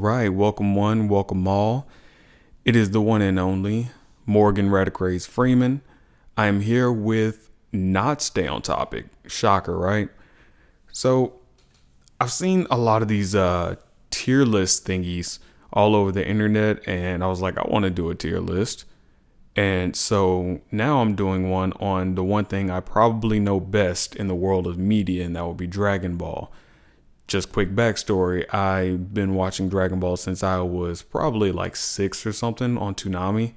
right, welcome one, welcome all. It is the one and only Morgan radikraze Freeman. I am here with not stay on topic. Shocker, right? So I've seen a lot of these tier list thingies all over the internet, and I was like, I want to do a tier list. And so now I'm doing one on the one thing I probably know best in the world of media, and that would be Dragon Ball. Just quick backstory, I've been watching Dragon Ball since I was probably like 6 or something on Toonami.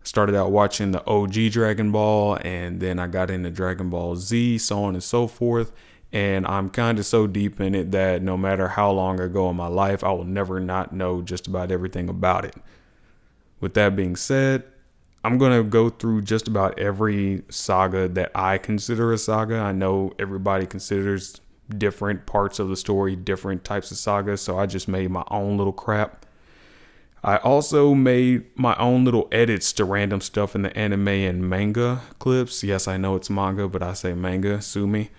Started out watching the OG Dragon Ball, and then I got into Dragon Ball Z, so on and so forth. And I'm kind of so deep in it that no matter how long I go in my life, I will never not know just about everything about it. With that being said, I'm going to go through just about every saga that I consider a saga. I know everybody considers different parts of the story, different types of sagas, so I just made my own little crap. I also made my own little edits to random stuff in the anime and manga clips. Yes, I know it's manga, but I say manga, sue me.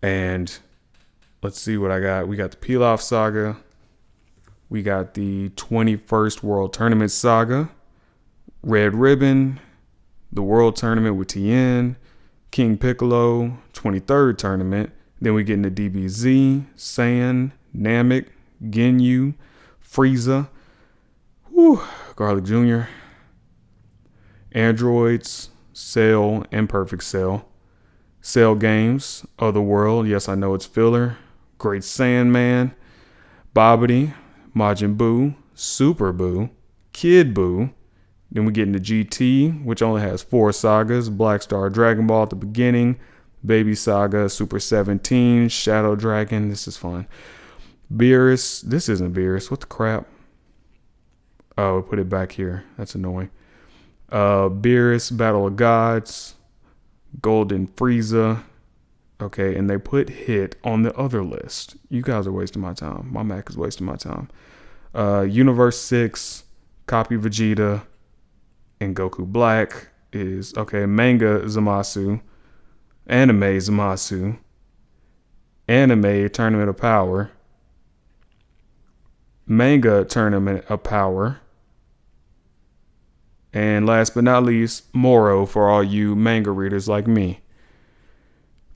And let's see what I got. We got the Pilaf Saga. We got the 21st World Tournament Saga. Red Ribbon. The World Tournament with Tien. King Piccolo. 23rd Tournament. Then we get into DBZ, Saiyan, Namek, Ginyu, Frieza, Garlic Jr., Androids, Cell, and Perfect Cell. Cell Games, Otherworld, yes I know it's filler, Great Sandman, Bobbity, Majin Buu, Super Buu, Kid Buu. Then we get into GT, which only has 4 sagas, Black Star Dragon Ball at the beginning, Baby Saga, Super 17, Shadow Dragon. This is fun. Beerus. This isn't Beerus. What the crap? Oh, we put it back here. That's annoying. Beerus, Battle of Gods, Golden Frieza. Okay, and they put Hit on the other list. You guys are wasting my time. My Mac is wasting my time. Universe 6, Copy Vegeta, and Goku Black is, okay, Manga Zamasu. Anime Zamasu, Anime Tournament of Power, Manga Tournament of Power, and last but not least, Moro for all you manga readers like me.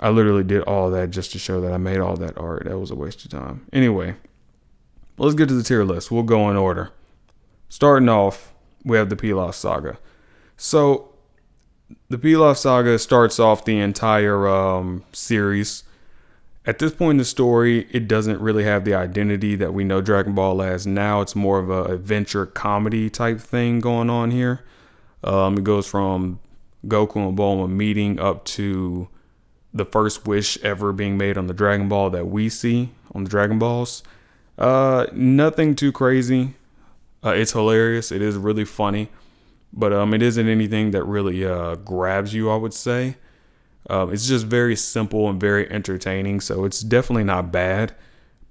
I literally did all that just to show that I made all that art. That was a waste of time. Anyway, let's get to the tier list. We'll go in order. Starting off, we have the Pilaf Saga. So, the Pilaf Saga starts off the entire series. At this point in the story, it doesn't really have the identity that we know Dragon Ball as now. It's more of an adventure comedy type thing going on here. It goes from Goku and Bulma meeting up to the first wish ever being made on the Dragon Ball that we see on the Dragon Balls. Nothing too crazy. It's hilarious. It is really funny. But it isn't anything that really grabs you, I would say. It's just very simple and very entertaining. So it's definitely not bad.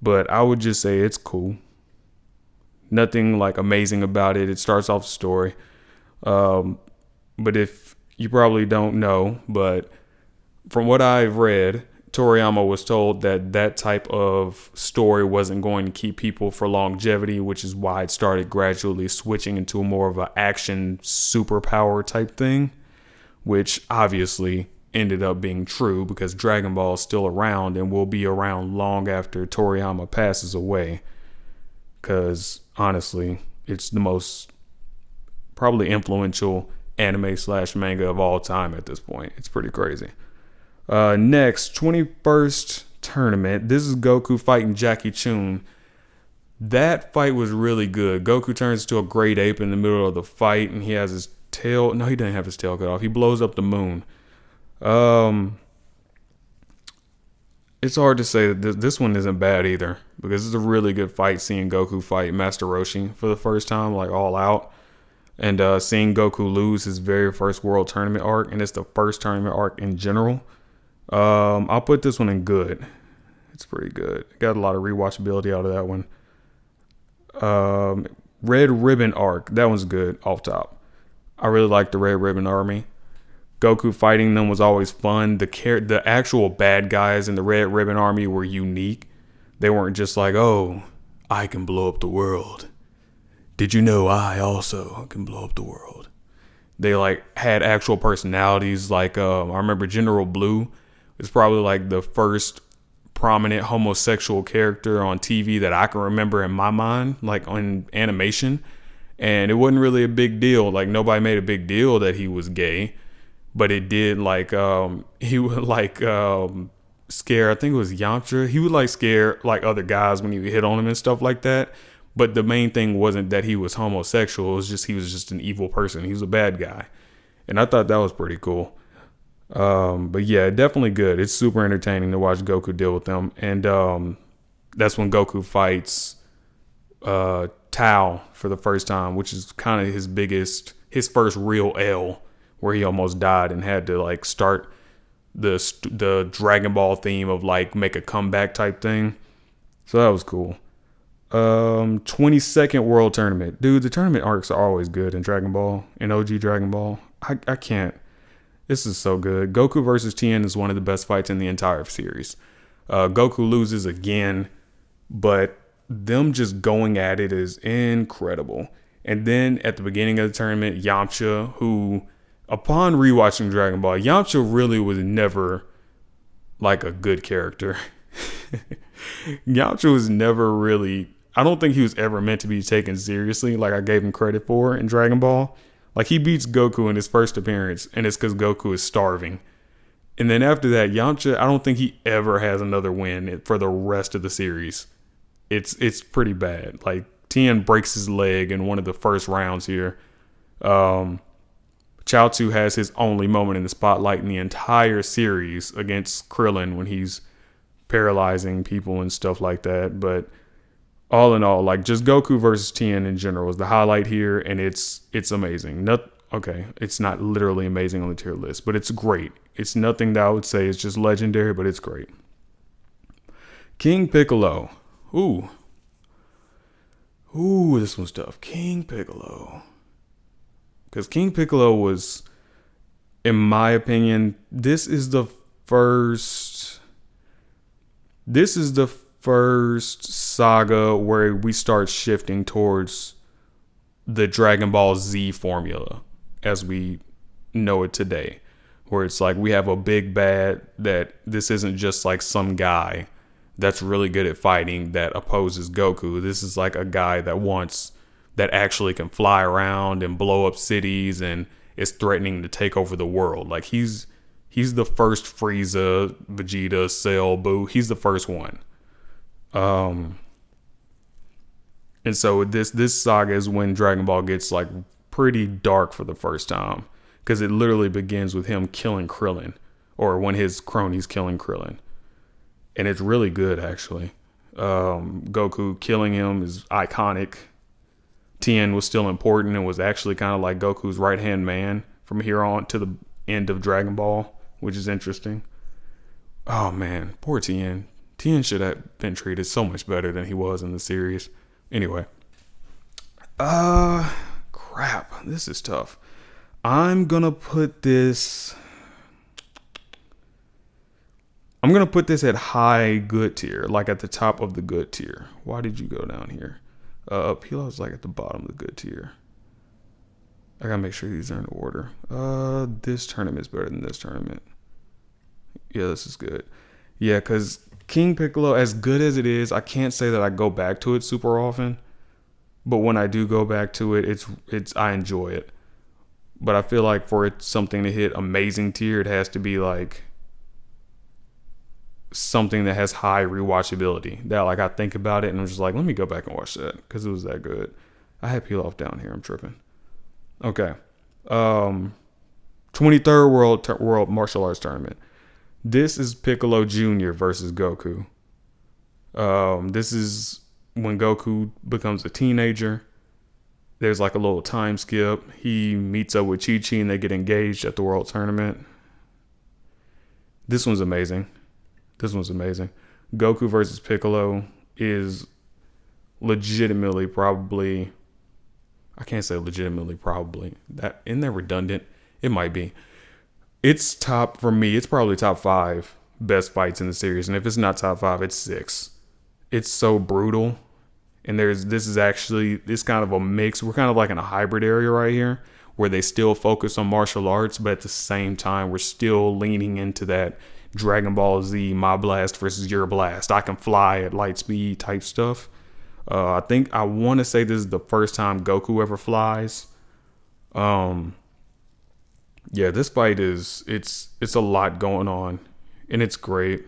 But I would just say it's cool. Nothing like amazing about it. It starts off the story. But if you probably don't know, but from what I've read, Toriyama was told that that type of story wasn't going to keep people for longevity, which is why it started gradually switching into more of an action superpower type thing, which obviously ended up being true because Dragon Ball is still around and will be around long after Toriyama passes away. Because honestly, it's the most probably influential anime / manga of all time at this point. It's pretty crazy. Next, 21st Tournament. This is Goku fighting Jackie Chun. That fight was really good. Goku turns into a great ape in the middle of the fight, and he has his tail. No, he doesn't have his tail cut off. He blows up the moon. It's hard to say that this one isn't bad either, because it's a really good fight seeing Goku fight Master Roshi for the first time, like all out. And seeing Goku lose his very first World Tournament arc, and it's the first tournament arc in general. I'll put this one in good. It's pretty good. Got a lot of rewatchability out of that one. Red Ribbon Arc. That one's good off top. I really like the Red Ribbon Army. Goku fighting them was always fun. The actual bad guys in the Red Ribbon Army were unique. They weren't just like, oh, I can blow up the world. Did you know I also can blow up the world? They like had actual personalities. Like I remember General Blue is probably like the first prominent homosexual character on TV that I can remember in my mind, like on animation. And it wasn't really a big deal. Like nobody made a big deal that he was gay, but it did like he would like scare, I think it was Yamcha. He would like scare like other guys when you hit on him and stuff like that. But the main thing wasn't that he was homosexual. It was just he was just an evil person. He was a bad guy. And I thought that was pretty cool. But yeah, definitely good. It's super entertaining to watch Goku deal with them. And that's when Goku fights Tao for the first time, which is kind of his first real L, where he almost died and had to like start the Dragon Ball theme of like make a comeback type thing. So that was cool. 22nd World Tournament. Dude, the tournament arcs are always good in Dragon Ball, in OG Dragon Ball. I can't. This is so good. Goku versus Tien is one of the best fights in the entire series. Goku loses again, but them just going at it is incredible. And then at the beginning of the tournament, Yamcha, who, upon rewatching Dragon Ball, Yamcha really was never like a good character. Yamcha was never really, I don't think he was ever meant to be taken seriously like I gave him credit for in Dragon Ball. Like he beats Goku in his first appearance, and it's because Goku is starving. And then after that, Yamcha, I don't think he ever has another win for the rest of the series. It's pretty bad. Like Tien breaks his leg in one of the first rounds here. Chaozu has his only moment in the spotlight in the entire series against Krillin when he's paralyzing people and stuff like that. But all in all, like just Goku versus Tien in general is the highlight here, and it's amazing. It's not literally amazing on the tier list, but it's great. It's nothing that I would say is just legendary, but it's great. King Piccolo. Ooh, this one's tough. King Piccolo. Because King Piccolo was, in my opinion, this is the first saga where we start shifting towards the Dragon Ball Z formula as we know it today. Where it's like we have a big bad that this isn't just like some guy that's really good at fighting that opposes Goku. This is like a guy that actually can fly around and blow up cities and is threatening to take over the world. Like he's the first Frieza, Vegeta, Cell, Buu. He's the first one. And so this saga is when Dragon Ball gets like pretty dark for the first time, because it literally begins with him killing Krillin, or when his cronies killing Krillin. And it's really good, actually. Goku killing him is iconic. Tien was still important and was actually kind of like Goku's right-hand man from here on to the end of Dragon Ball, which is interesting. Oh, man. Poor Tien. Tien should have been treated so much better than he was in the series. Anyway. Crap. This is tough. I'm going to put this at high good tier, like at the top of the good tier. Why did you go down here? Pilaf's like at the bottom of the good tier. I gotta make sure these are in order. This tournament is better than this tournament. Yeah, this is good. Yeah, because King Piccolo, as good as it is, I can't say that I go back to it super often. But when I do go back to it, I enjoy it. But I feel like for it something to hit amazing tier, it has to be like something that has high rewatchability. That like I think about it and I'm just like, let me go back and watch that because it was that good. I had Pilaf down here. I'm tripping. Okay. 23rd World Martial Arts Tournament. This is Piccolo Jr. versus Goku. This is when Goku becomes a teenager. There's like a little time skip. He meets up with Chi-Chi and they get engaged at the World Tournament. This one's amazing. Goku versus Piccolo is legitimately probably, I can't say legitimately probably. Isn't that redundant? It might be. It's top, for me, it's probably top 5 best fights in the series. And if it's not top 5, it's 6. It's so brutal. And this is actually this kind of a mix. We're kind of like in a hybrid area right here where they still focus on martial arts, but at the same time, we're still leaning into that Dragon Ball Z, my blast versus your blast. I can fly at light speed type stuff. I want to say this is the first time Goku ever flies. Yeah, this fight it's a lot going on, and it's great.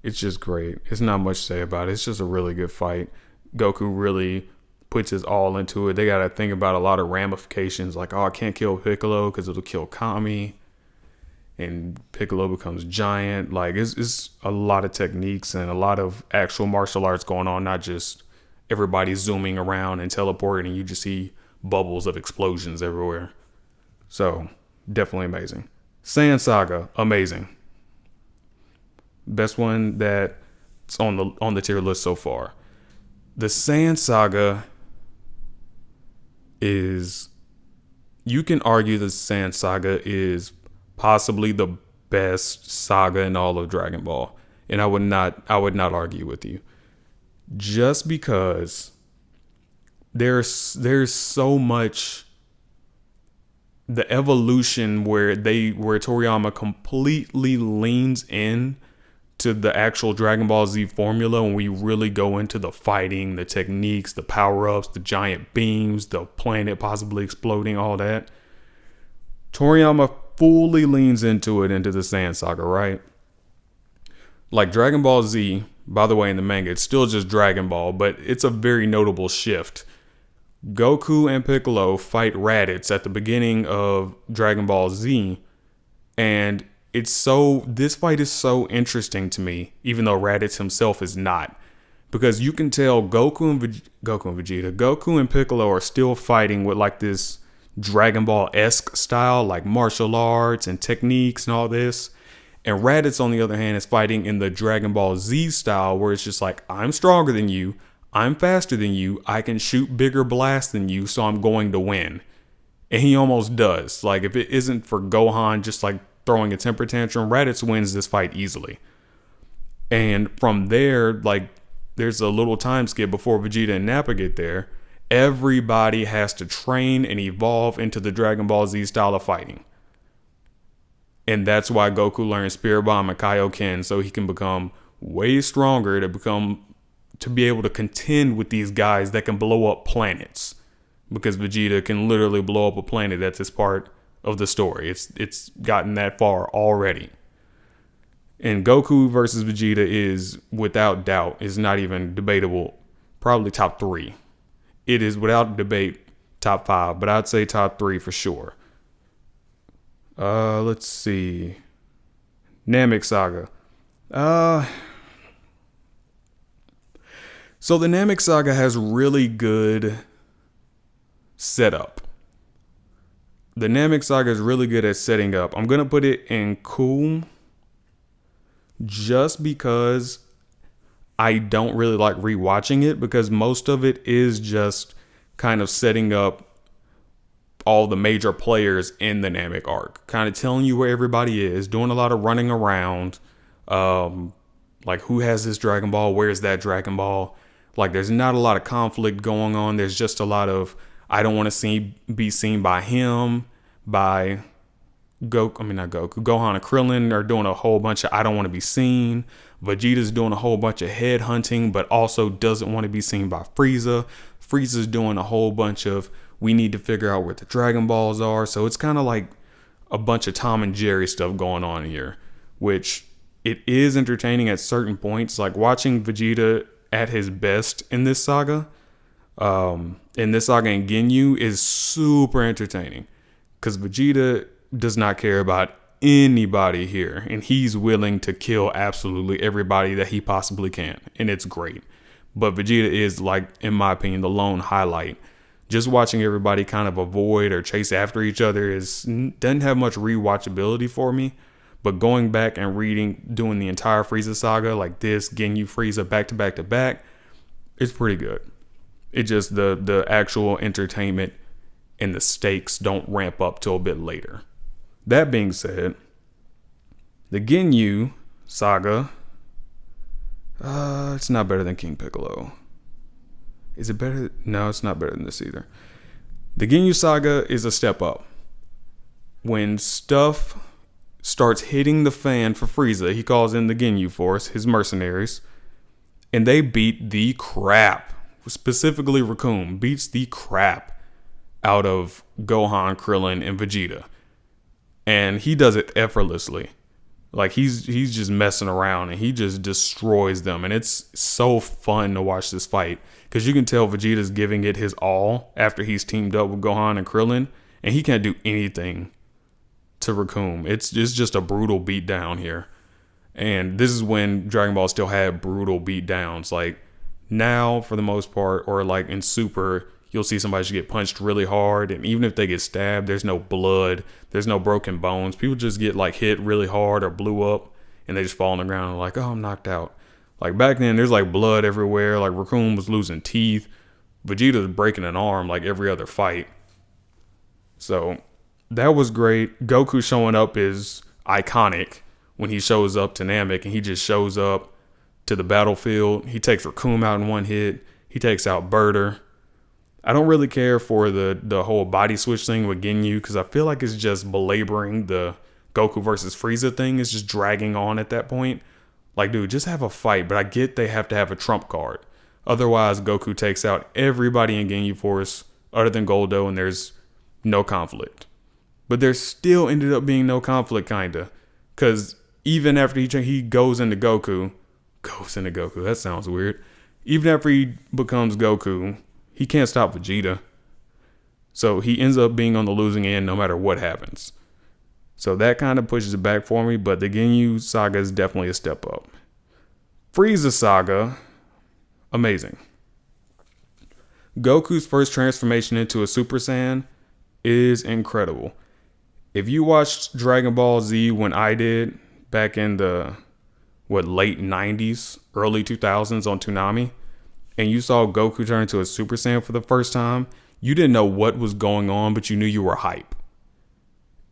It's just great. It's not much to say about it. It's just a really good fight. Goku really puts his all into it. They got to think about a lot of ramifications, like, oh, I can't kill Piccolo because it'll kill Kami, and Piccolo becomes giant. Like, it's a lot of techniques and a lot of actual martial arts going on, not just everybody zooming around and teleporting, and you just see bubbles of explosions everywhere. So, definitely amazing. Saiyan Saga, amazing. Best one that's on the tier list so far. The Saiyan Saga is, you can argue the Saiyan Saga is possibly the best saga in all of Dragon Ball, and I would not argue with you, just because there's so much, the evolution where Toriyama completely leans in to the actual Dragon Ball Z formula when we really go into the fighting, the techniques, the power-ups, the giant beams, the planet possibly exploding, all that. Toriyama fully leans into the Saiyan Saga, right? Like Dragon Ball Z, by the way, in the manga, it's still just Dragon Ball, but it's a very notable shift. Goku and Piccolo fight Raditz at the beginning of Dragon Ball Z, and this fight is so interesting to me, even though Raditz himself is not, because you can tell Goku and Piccolo are still fighting with like this Dragon Ball-esque style, like martial arts and techniques and all this. And Raditz, on the other hand, is fighting in the Dragon Ball Z style, where it's just like, I'm stronger than you, I'm faster than you, I can shoot bigger blasts than you, so I'm going to win. And he almost does. Like, if it isn't for Gohan just like throwing a temper tantrum, Raditz wins this fight easily. And from there, like, there's a little time skip before Vegeta and Nappa get there. Everybody has to train and evolve into the Dragon Ball Z style of fighting. And that's why Goku learns Spirit Bomb and Kaioken, so he can become way stronger to be able to contend with these guys that can blow up planets. Because Vegeta can literally blow up a planet. That's his part of the story. It's gotten that far already. And Goku versus Vegeta is, without doubt, is not even debatable, probably top 3. It is without debate top 5, but I'd say top 3 for sure. Let's see. Namek Saga. So the Namek Saga has really good setup. The Namek Saga is really good at setting up. I'm going to put it in cool just because I don't really like rewatching it, because most of it is just kind of setting up all the major players in the Namek arc, kind of telling you where everybody is, doing a lot of running around, like who has this Dragon Ball, where's that Dragon Ball. Like, there's not a lot of conflict going on. There's just a lot of, I don't want to be seen by him, by Gohan and Krillin are doing a whole bunch of, I don't want to be seen. Vegeta's doing a whole bunch of head hunting, but also doesn't want to be seen by Frieza. Frieza's doing a whole bunch of, we need to figure out where the Dragon Balls are. So it's kind of like a bunch of Tom and Jerry stuff going on here, which it is entertaining at certain points. Like watching Vegeta at his best in this saga, and Ginyu is super entertaining, because Vegeta does not care about anybody here, and he's willing to kill absolutely everybody that he possibly can, and it's great. But Vegeta is, like, in my opinion, the lone highlight. Just watching everybody kind of avoid or chase after each other doesn't have much rewatchability for me. But going back and doing the entire Frieza saga, like this, Ginyu Frieza back to back to back, it's pretty good. It just, the actual entertainment and the stakes don't ramp up till a bit later. That being said, the Ginyu Saga, it's not better than King Piccolo. Is it better? No, it's not better than this either. The Ginyu Saga is a step up. When stuff starts hitting the fan for Frieza, he calls in the Ginyu Force, his mercenaries, and they beat the crap. Specifically, Raccoon beats the crap out of Gohan, Krillin, and Vegeta. And he does it effortlessly. Like, he's just messing around, and he just destroys them. And it's so fun to watch this fight, because you can tell Vegeta's giving it his all after he's teamed up with Gohan and Krillin, and he can't do anything to Raccoon. It's just a brutal beatdown here. And this is when Dragon Ball still had brutal beatdowns. Like, now, for the most part, or like in Super, you'll see somebody just get punched really hard, and even if they get stabbed, there's no blood, there's no broken bones. People just get like hit really hard or blew up, and they just fall on the ground and like, oh, I'm knocked out. Like, back then, there's like blood everywhere. Like, Raccoon was losing teeth. Vegeta's breaking an arm like every other fight. So that was great. Goku showing up is iconic when he shows up to Namek, and he just shows up to the battlefield. He takes Raccoon out in one hit. He takes out Burter. I don't really care for the whole body switch thing with Ginyu, because I feel like it's just belaboring the Goku versus Frieza thing. It's just dragging on at that point. Like, dude, just have a fight. But I get they have to have a trump card. Otherwise, Goku takes out everybody in Ginyu Force other than Goldo, and there's no conflict. But there still ended up being no conflict, kinda. Because even after he goes into Goku, that sounds weird. Even after he becomes Goku, he can't stop Vegeta. So he ends up being on the losing end no matter what happens. So that kind of pushes it back for me, but the Ginyu Saga is definitely a step up. Frieza Saga, amazing. Goku's first transformation into a Super Saiyan is incredible. If you watched Dragon Ball Z when I did, back in the late 90s, early 2000s on Toonami, and you saw Goku turn into a Super Saiyan for the first time, you didn't know what was going on, but you knew you were hype.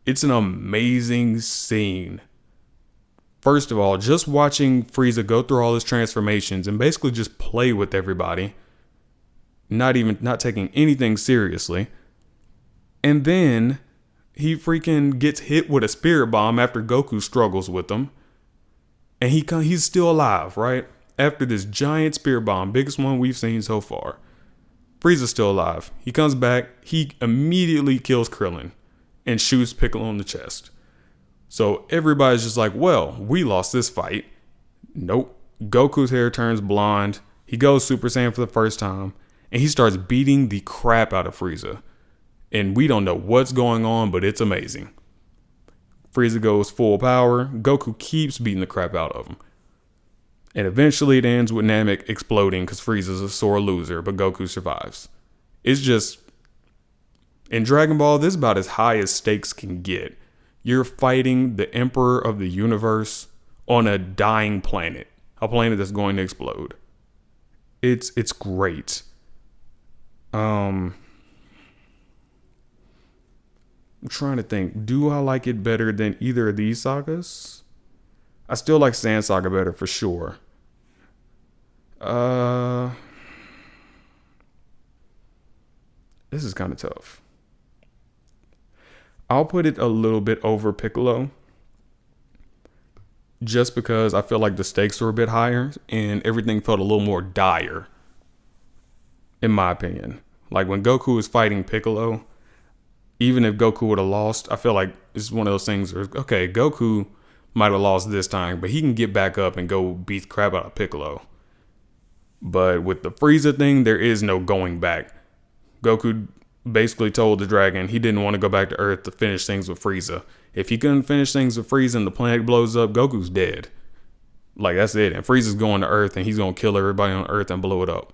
It's an amazing scene. First of all, just watching Frieza go through all his transformations and basically just play with everybody, not taking anything seriously. And then he freaking gets hit with a spirit bomb after Goku struggles with him. And he's still alive, right? After this giant spirit bomb, biggest one we've seen so far. Frieza's still alive. He comes back. He immediately kills Krillin and shoots Piccolo in the chest. So everybody's just like, well, we lost this fight. Nope. Goku's hair turns blonde. He goes Super Saiyan for the first time. And he starts beating the crap out of Frieza. And we don't know what's going on, but it's amazing. Frieza goes full power. Goku keeps beating the crap out of him. And eventually it ends with Namek exploding because Frieza's a sore loser, but Goku survives. It's just, in Dragon Ball, this is about as high as stakes can get. You're fighting the Emperor of the Universe on a dying planet. A planet that's going to explode. It's great. I'm trying to think. Do I like it better than either of these sagas? I still like Saiyan Saga better for sure. This is kind of tough. I'll put it a little bit over Piccolo. Just because I feel like the stakes were a bit higher and everything felt a little more dire. In my opinion. Like when Goku was fighting Piccolo, even if Goku would have lost, I feel like it's one of those things where, okay, Goku might have lost this time, but he can get back up and go beat the crap out of Piccolo. But with the Frieza thing, there is no going back. Goku basically told the dragon he didn't want to go back to Earth to finish things with Frieza. If he couldn't finish things with Frieza and the planet blows up, Goku's dead. Like, that's it. And Frieza's going to Earth and he's going to kill everybody on Earth and blow it up.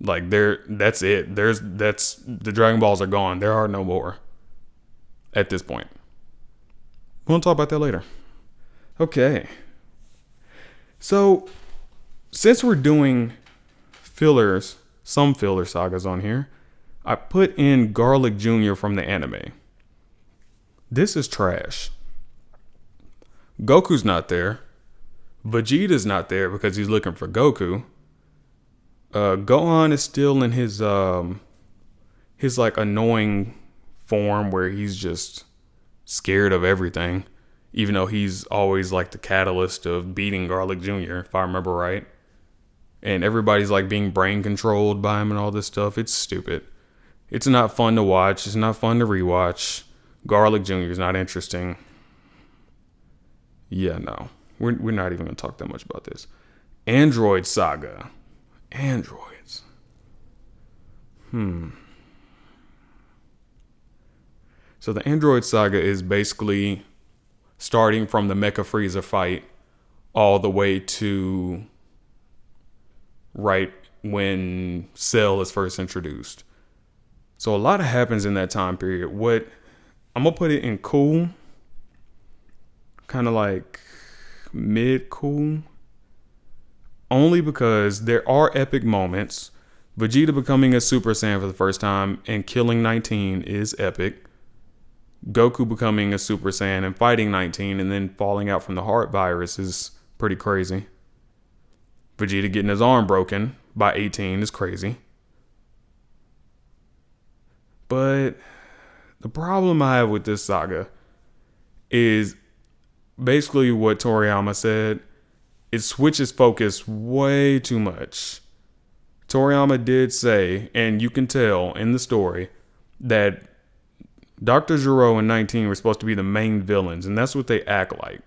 Like, that's it. The Dragon Balls are gone. There are no more at this point. We'll talk about that later. Okay. So, since we're doing fillers, some filler sagas on here, I put in Garlic Jr. from the anime. This is trash. Goku's not there. Vegeta's not there because he's looking for Goku. Gohan is still in his like annoying form where he's just scared of everything, even though he's always like the catalyst of beating Garlic Jr., if I remember right. And everybody's like being brain controlled by him and all this stuff. It's stupid. It's not fun to watch. It's not fun to rewatch. Garlic Jr. is not interesting. Yeah, no. We're not even going to talk that much about this. Android Saga. Androids. So the Android Saga is basically starting from the Mecha Frieza fight all the way to right when Cell is first introduced. So a lot happens in that time period. What I'm gonna put it in cool, kind of like mid cool, only because there are epic moments. Vegeta becoming a Super Saiyan for the first time and killing 19 is epic. Goku becoming a Super Saiyan and fighting 19 and then falling out from the heart virus is pretty crazy. Vegeta getting his arm broken by 18 is crazy. But the problem I have with this saga is basically what Toriyama said. It switches focus way too much. Toriyama did say, and you can tell in the story, that Dr. Gero and 19 were supposed to be the main villains, and that's what they act like.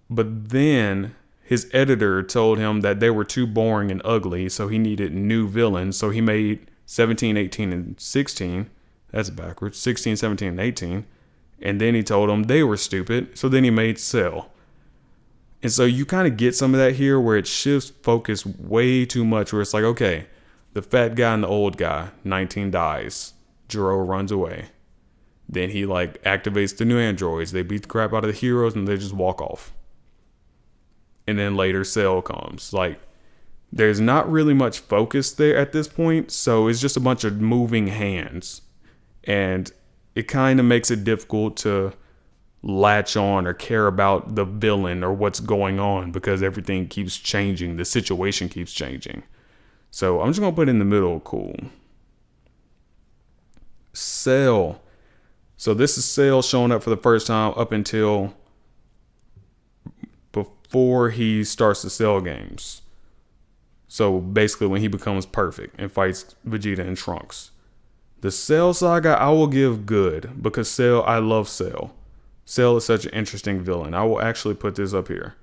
But then his editor told him that they were too boring and ugly, so he needed new villains. So he made 17, 18, and 16. That's backwards. 16, 17, and 18. And then he told them they were stupid, so then he made Cell. And so you kind of get some of that here where it shifts focus way too much, where it's like, okay, the fat guy and the old guy, 19 dies. Gero runs away. Then he like activates the new androids. They beat the crap out of the heroes and they just walk off. And then later Cell comes. Like, there's not really much focus there at this point. So it's just a bunch of moving hands. And it kind of makes it difficult to latch on or care about the villain or what's going on because everything keeps changing. The situation keeps changing. So I'm just going to put it in the middle. Cool. Cell. So this is Cell showing up for the first time up until before he starts the Cell games. So basically when he becomes perfect and fights Vegeta and Trunks. The Cell Saga I will give good because Cell, I love Cell. Cell is such an interesting villain. I will actually put this up here.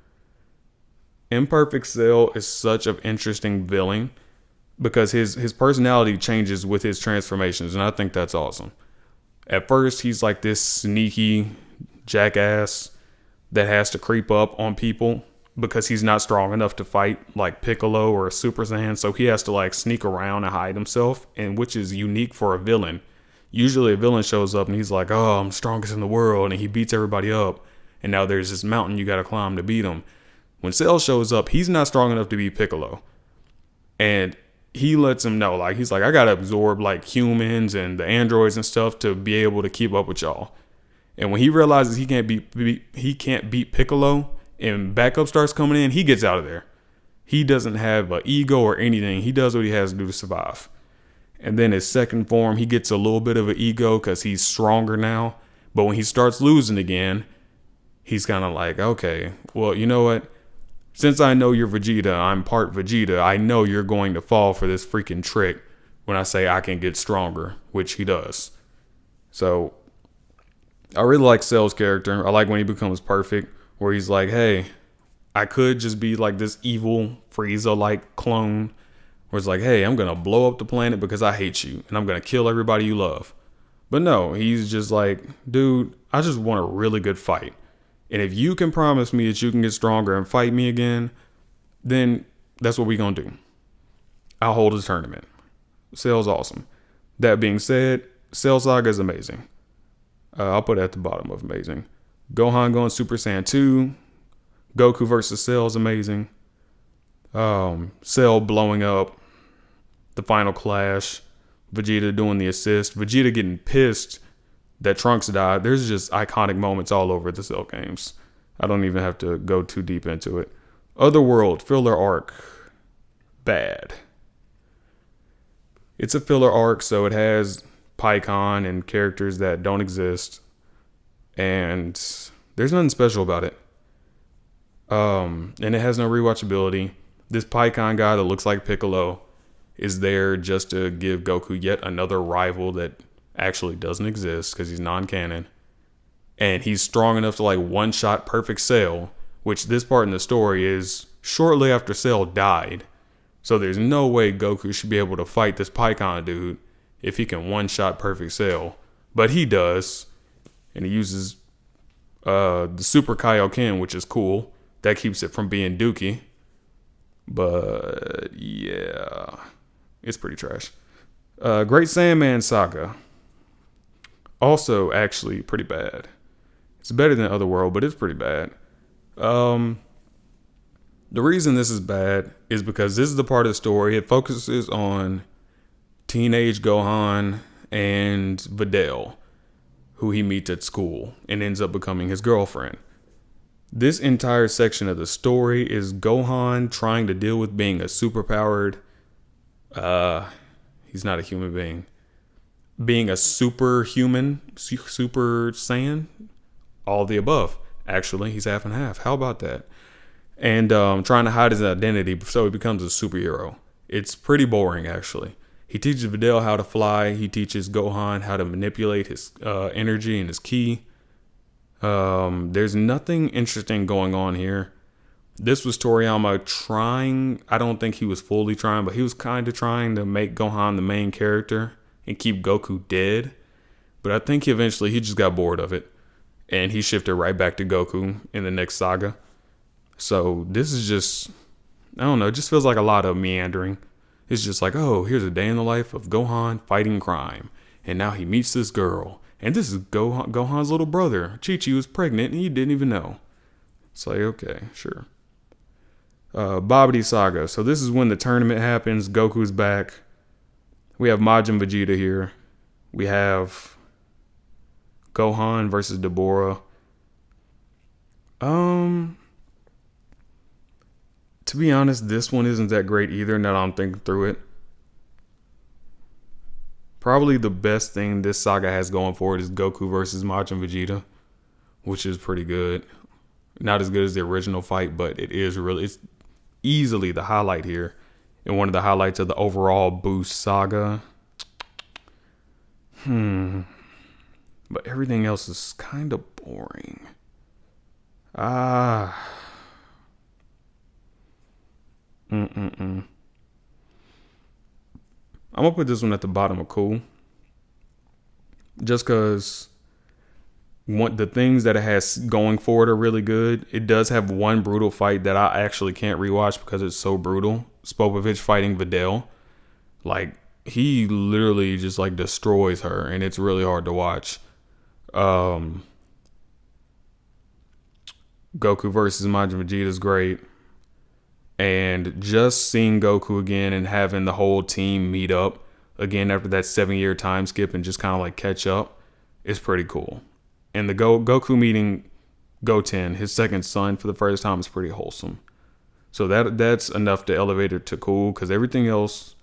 Imperfect Cell is such an interesting villain because his personality changes with his transformations, and I think that's awesome. At first, he's like this sneaky jackass that has to creep up on people because he's not strong enough to fight like Piccolo or a Super Saiyan, so he has to like sneak around and hide himself, and which is unique for a villain. Usually a villain shows up and he's like, oh, I'm strongest in the world, and he beats everybody up, and now there's this mountain you gotta climb to beat him. When Cell shows up, he's not strong enough to beat Piccolo. And he lets him know, like, he's like, I gotta absorb like humans and the androids and stuff to be able to keep up with y'all. And when he realizes he can't beat Piccolo and backup starts coming in, he gets out of there. He doesn't have an ego or anything. He does what he has to do to survive. And then his second form, he gets a little bit of an ego because he's stronger now. But when he starts losing again, he's kind of like, okay, well, you know what? Since I know you're Vegeta, I'm part Vegeta, I know you're going to fall for this freaking trick when I say I can get stronger, which he does. So I really like Cell's character. I like when he becomes perfect, where he's like, hey, I could just be like this evil Frieza-like clone, where it's like, hey, I'm going to blow up the planet because I hate you, and I'm going to kill everybody you love. But no, he's just like, dude, I just want a really good fight. And if you can promise me that you can get stronger and fight me again, then that's what we're going to do. I'll hold a tournament. Cell's awesome. That being said, Cell Saga is amazing. I'll put it at the bottom of amazing. Gohan going Super Saiyan 2. Goku versus Cell is amazing. Cell blowing up. The final clash. Vegeta doing the assist. Vegeta getting pissed that Trunks died. There's just iconic moments all over the Cell games. I don't even have to go too deep into it. Otherworld, filler arc. Bad. It's a filler arc, so it has PyCon and characters that don't exist, and there's nothing special about it. And it has no rewatchability. This PyCon guy that looks like Piccolo is there just to give Goku yet another rival that actually doesn't exist because he's non-canon. And he's strong enough to like one-shot perfect Cell, which this part in the story is shortly after Cell died. So there's no way Goku should be able to fight this PyCon dude if he can one-shot perfect Cell. But he does. And he uses the Super Kaioken, which is cool. That keeps it from being dookie. But yeah, it's pretty trash. Great Sandman Saga. Also actually pretty bad. It's better than Otherworld, but it's pretty bad. The reason this is bad is because this is the part of the story. It focuses on teenage Gohan and Videl, who he meets at school and ends up becoming his girlfriend. This entire section of the story is Gohan trying to deal with being a superpowered, he's not a human being, being a superhuman, super Saiyan, all the above. Actually, he's half and half. How about that? And trying to hide his identity so he becomes a superhero. It's pretty boring, actually. He teaches Videl how to fly. He teaches Gohan how to manipulate his energy and his ki. There's nothing interesting going on here. This was Toriyama trying, I don't think he was fully trying, but he was kind of trying to make Gohan the main character and keep Goku dead. But I think eventually he just got bored of it. And he shifted right back to Goku in the next saga. So this is just, I don't know, it just feels like a lot of meandering. It's just like, oh, here's a day in the life of Gohan fighting crime. And now he meets this girl. And this is Gohan's little brother. Chi-Chi was pregnant and he didn't even know. It's like, okay, sure. Babidi Saga. So this is when the tournament happens. Goku's back. We have Majin Vegeta here. We have Gohan versus Deborah. To be honest, this one isn't that great either now that I'm thinking through it. Probably the best thing this saga has going for it is Goku versus Majin Vegeta, which is pretty good. Not as good as the original fight, but it's easily the highlight here and one of the highlights of the overall Buu Saga. But everything else is kind of boring. I'm gonna put this one at the bottom of cool. Just because the things that it has going for it are really good. It does have one brutal fight that I actually can't rewatch because it's so brutal. Spopovich fighting Videl. Like, he literally just like destroys her and it's really hard to watch. Goku versus Majin Vegeta is great. And just seeing Goku again and having the whole team meet up again after that 7-year time skip and just kind of like catch up is pretty cool. And the Goku meeting Goten, his second son, for the first time is pretty wholesome. So that's enough to elevate it to cool because everything else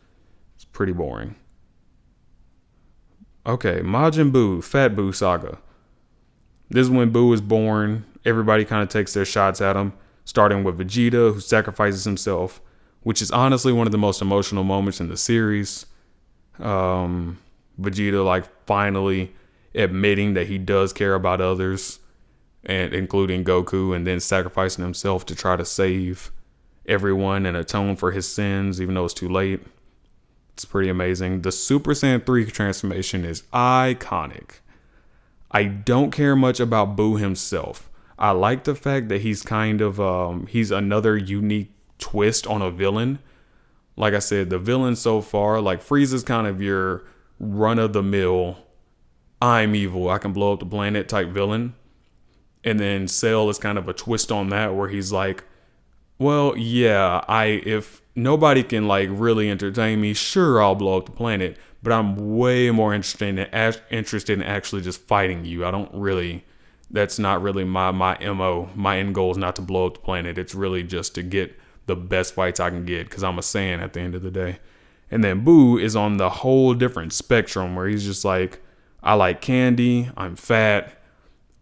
is pretty boring. Okay, Majin Buu, Fat Buu Saga. This is when Buu is born. Everybody kind of takes their shots at him. Starting with Vegeta, who sacrifices himself, which is honestly one of the most emotional moments in the series. Vegeta, like, finally admitting that he does care about others, and including Goku, and then sacrificing himself to try to save everyone and atone for his sins, even though it's too late. It's pretty amazing. The Super Saiyan 3 transformation is iconic. I don't care much about Buu himself. I like the fact that he's kind of, he's another unique twist on a villain. Like I said, the villain so far, like Frieza's kind of your run-of-the-mill, I'm evil, I can blow up the planet type villain. And then Cell is kind of a twist on that where he's like, well, yeah, if nobody can like really entertain me, sure, I'll blow up the planet. But I'm way more interested in actually just fighting you. That's not really my MO. My end goal is not to blow up the planet. It's really just to get the best fights I can get because I'm a Saiyan at the end of the day. And then Buu is on the whole different spectrum where he's just like, I like candy, I'm fat,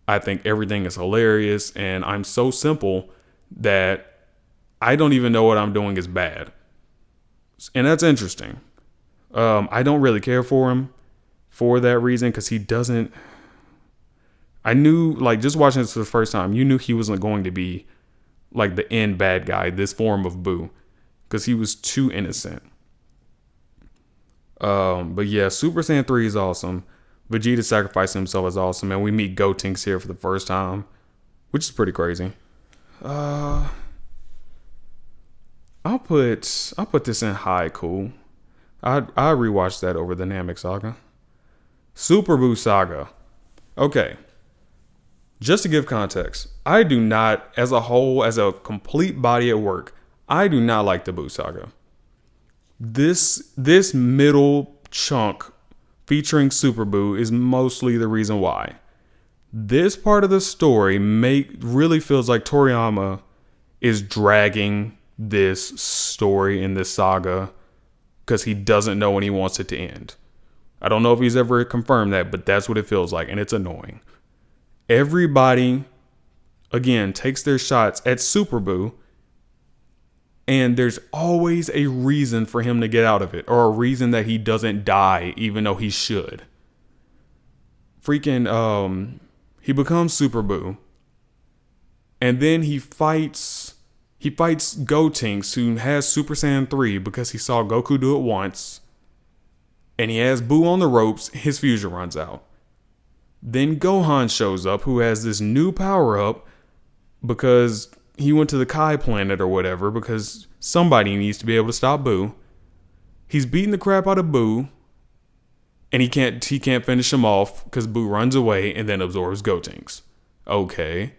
I think everything is hilarious, and I'm so simple that I don't even know what I'm doing is bad. And that's interesting. I don't really care for him for that reason, because he doesn't. I knew, like, just watching this for the first time, you knew he wasn't going to be like the end bad guy, this form of Buu, because he was too innocent. But yeah, Super Saiyan 3 is awesome. Vegeta sacrificing himself is awesome, and we meet Gotenks here for the first time, which is pretty crazy. I'll put this in high cool. I rewatched that over the Namek Saga. Super Buu Saga. Okay. Just to give context, I do not, as a whole, as a complete body of work, I do not like the Buu Saga. This middle chunk featuring Super Buu is mostly the reason why. This part of the story really feels like Toriyama is dragging this story in this saga because he doesn't know when he wants it to end. I don't know if he's ever confirmed that, but that's what it feels like, and it's annoying. Everybody, again, takes their shots at Super Buu, and there's always a reason for him to get out of it, or a reason that he doesn't die, even though he should. Freaking, he becomes Super Buu, and then he fights Gotenks, who has Super Saiyan 3 because he saw Goku do it once, and he has Buu on the ropes. His fusion runs out. Then Gohan shows up, who has this new power-up because he went to the Kai planet or whatever, because somebody needs to be able to stop Buu. He's beating the crap out of Buu, and he can't finish him off because Buu runs away and then absorbs Gotenks. Okay.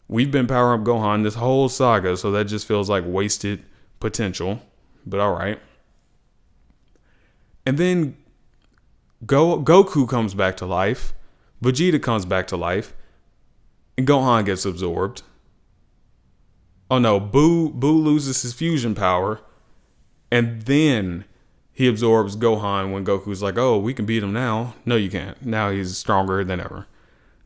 We've been powering up Gohan this whole saga, so that just feels like wasted potential, but alright. And then Goku comes back to life. Vegeta comes back to life, and Gohan gets absorbed. Oh no, Buu loses his fusion power, and then he absorbs Gohan when Goku's like, oh, we can beat him now. No, you can't. Now he's stronger than ever.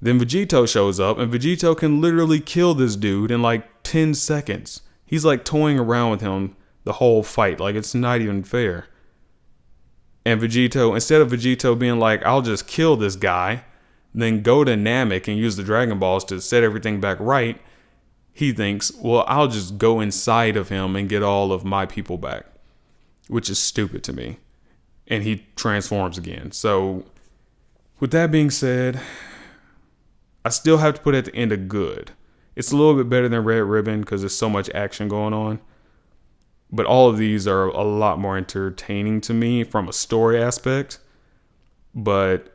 Then Vegito shows up, and Vegito can literally kill this dude in like 10 seconds. He's like toying around with him the whole fight. Like, it's not even fair. And Vegito, instead of Vegito being like, I'll just kill this guy, then go to Namek and use the Dragon Balls to set everything back right, he thinks, well, I'll just go inside of him and get all of my people back, which is stupid to me. And he transforms again. So, with that being said, I still have to put at the end a good. It's a little bit better than Red Ribbon because there's so much action going on. But all of these are a lot more entertaining to me from a story aspect. But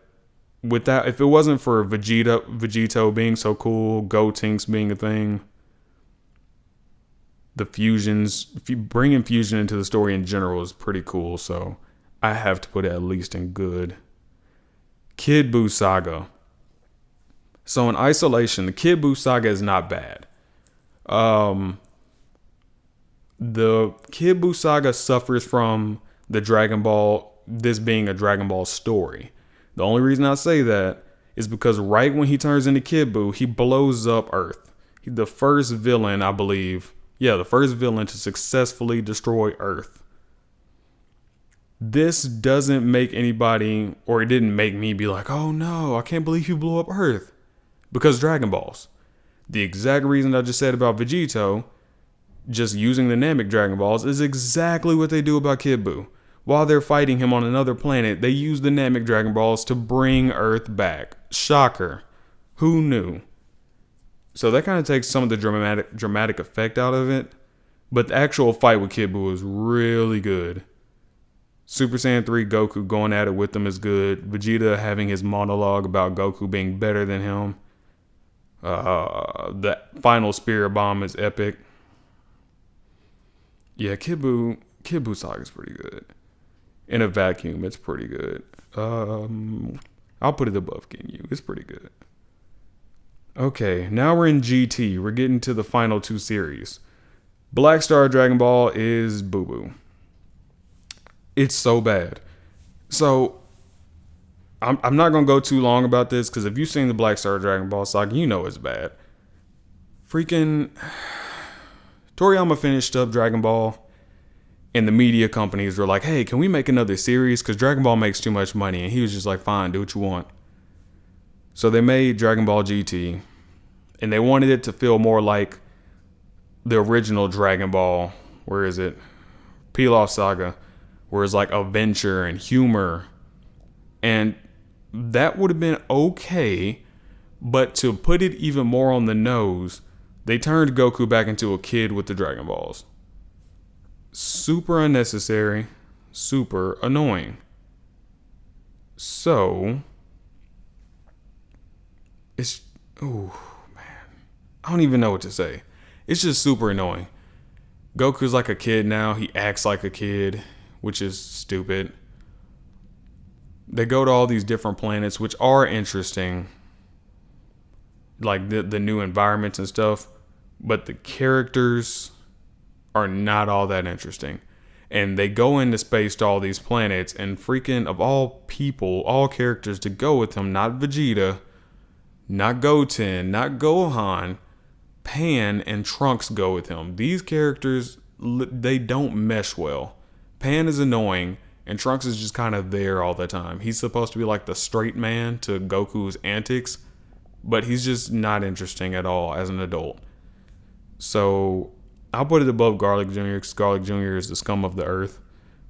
with that, if it wasn't for Vegito being so cool, Gotenks being a thing, the fusions, bringing fusion into the story in general is pretty cool. So I have to put it at least in good. Kid Buu Saga. So in isolation, the Kid Buu Saga is not bad. The Kid Buu Saga suffers from the Dragon Ball, this being a Dragon Ball story. The only reason I say that is because right when he turns into Kid Buu, he blows up Earth. The first villain, I believe, the first villain to successfully destroy Earth. This doesn't make anybody, or it didn't make me be like, oh no, I can't believe he blew up Earth. Because Dragon Balls. The exact reason I just said about Vegito, just using the Namek Dragon Balls, is exactly what they do about Kid Buu. While they're fighting him on another planet, they use the Namek Dragon Balls to bring Earth back. Shocker. Who knew? So that kind of takes some of the dramatic effect out of it. But the actual fight with Kid Buu is really good. Super Saiyan 3 Goku going at it with them is good. Vegeta having his monologue about Goku being better than him. The final Spirit Bomb is epic. Yeah, Kid Buu Saga is pretty good. In a vacuum, it's pretty good. I'll put it above Ginyu. It's pretty good. Okay, now we're in GT. We're getting to the final two series. Black Star Dragon Ball is Boo Boo. It's so bad. So I'm not gonna go too long about this because if you've seen the Black Star Dragon Ball Saga, you know it's bad. Freaking Toriyama finished up Dragon Ball, and the media companies were like, "Hey, can we make another series? Because Dragon Ball makes too much money." And he was just like, "Fine, do what you want." So they made Dragon Ball GT, and they wanted it to feel more like the original Dragon Ball. Where is it? Pilaf Saga, where it's like adventure and humor, and that would have been okay. But to put it even more on the nose, they turned Goku back into a kid with the Dragon Balls. Super unnecessary, super annoying. So, it's, oh man, I don't even know what to say. It's just super annoying. Goku's like a kid now. He acts like a kid, which is stupid. They go to all these different planets, which are interesting, like the new environments and stuff, but the characters are not all that interesting. And they go into space to all these planets, and freaking, of all people, all characters to go with him, not Vegeta, not Goten, not Gohan, Pan and Trunks go with him. These characters, they don't mesh well. Pan is annoying, and Trunks is just kind of there all the time. He's supposed to be like the straight man to Goku's antics, but he's just not interesting at all as an adult. So I'll put it above Garlic Jr. because Garlic Jr. is the scum of the earth.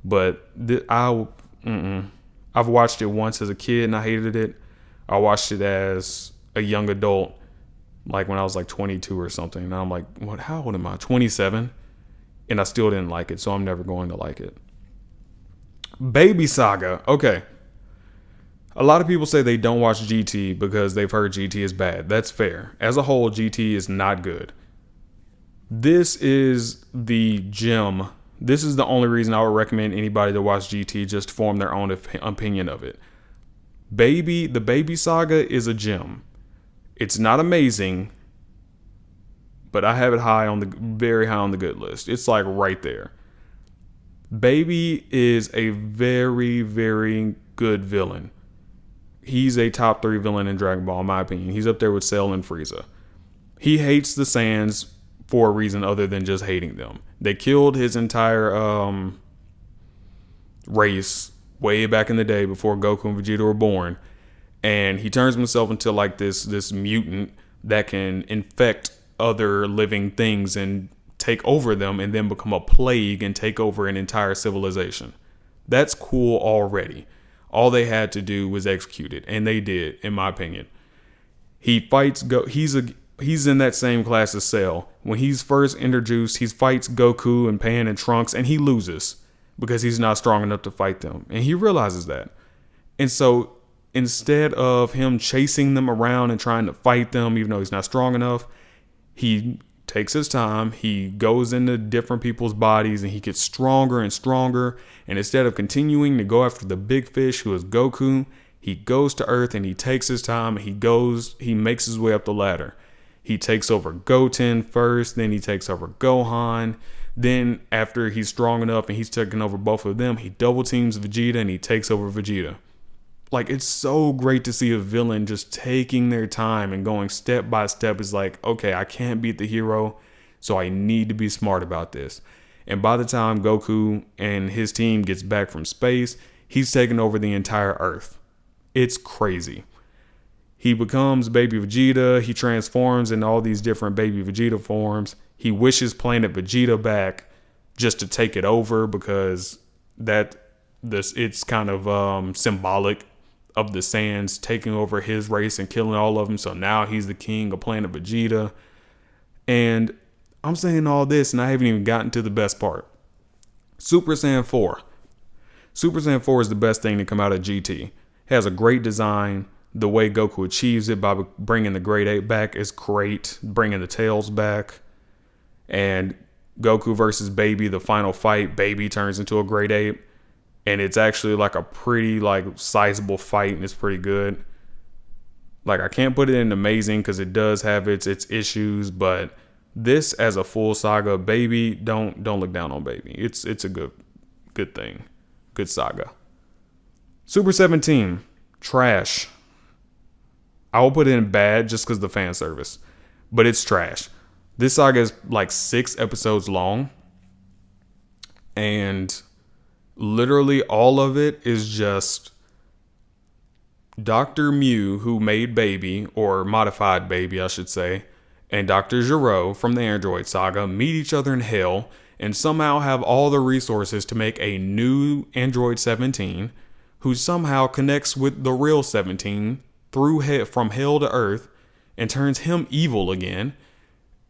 But I've watched it once as a kid and I hated it. I watched it as a young adult, like when I was like 22 or something. And I'm like, what? How old am I? 27? And I still didn't like it, so I'm never going to like it. Baby Saga. Okay. A lot of people say they don't watch GT because they've heard GT is bad. That's fair. As a whole, GT is not good. This is the gem. This is the only reason I would recommend anybody to watch GT, just to form their own opinion of it. The Baby Saga is a gem. It's not amazing, but I have it very high on the good list. It's like right there. Baby is a very, very good villain. He's a top 3 villain in Dragon Ball, in my opinion. He's up there with Cell and Frieza. He hates the Saiyans for a reason other than just hating them. They killed his entire race way back in the day before Goku and Vegeta were born. And he turns himself into like this mutant that can infect other living things and take over them and then become a plague and take over an entire civilization. That's cool already. All they had to do was execute it, and they did, in my opinion. He fights he's in that same class as Cell. When he's first introduced, he fights Goku and Pan and Trunks, and he loses because he's not strong enough to fight them. And he realizes that. And so instead of him chasing them around and trying to fight them, even though he's not strong enough, he takes his time. He goes into different people's bodies and he gets stronger and stronger. And instead of continuing to go after the big fish, who is Goku, he goes to Earth and he takes his time. And he makes his way up the ladder. He takes over Goten first, then he takes over Gohan. Then after he's strong enough and he's taken over both of them, he double teams Vegeta and he takes over Vegeta. Like, it's so great to see a villain just taking their time and going step by step. It's like, okay, I can't beat the hero, so I need to be smart about this. And by the time Goku and his team gets back from space, he's taken over the entire Earth. It's crazy. He becomes Baby Vegeta. He transforms in all these different Baby Vegeta forms. He wishes Planet Vegeta back just to take it over because it's kind of symbolic of the Saiyans taking over his race and killing all of them. So now he's the king of Planet Vegeta. And I'm saying all this and I haven't even gotten to the best part. Super Saiyan 4. Super Saiyan 4 is the best thing to come out of GT. It has a great design. The way Goku achieves it by bringing the Great Ape back is great. Bringing the Tails back. And Goku versus Baby, the final fight, Baby turns into a Great Ape. And it's actually like a pretty sizable fight, and it's pretty good. Like, I can't put it in amazing because it does have its issues, but this as a full saga, Baby, don't look down on Baby. It's a good thing. Good saga. Super 17. Trash. I will put it in bad just because of the fan service. But it's trash. This saga is like 6 episodes long. And literally all of it is just Dr. Mew, who made Baby, or modified Baby, I should say, and Dr. Gero from the Android Saga meet each other in hell and somehow have all the resources to make a new Android 17 who somehow connects with the real 17 from hell to earth and turns him evil again.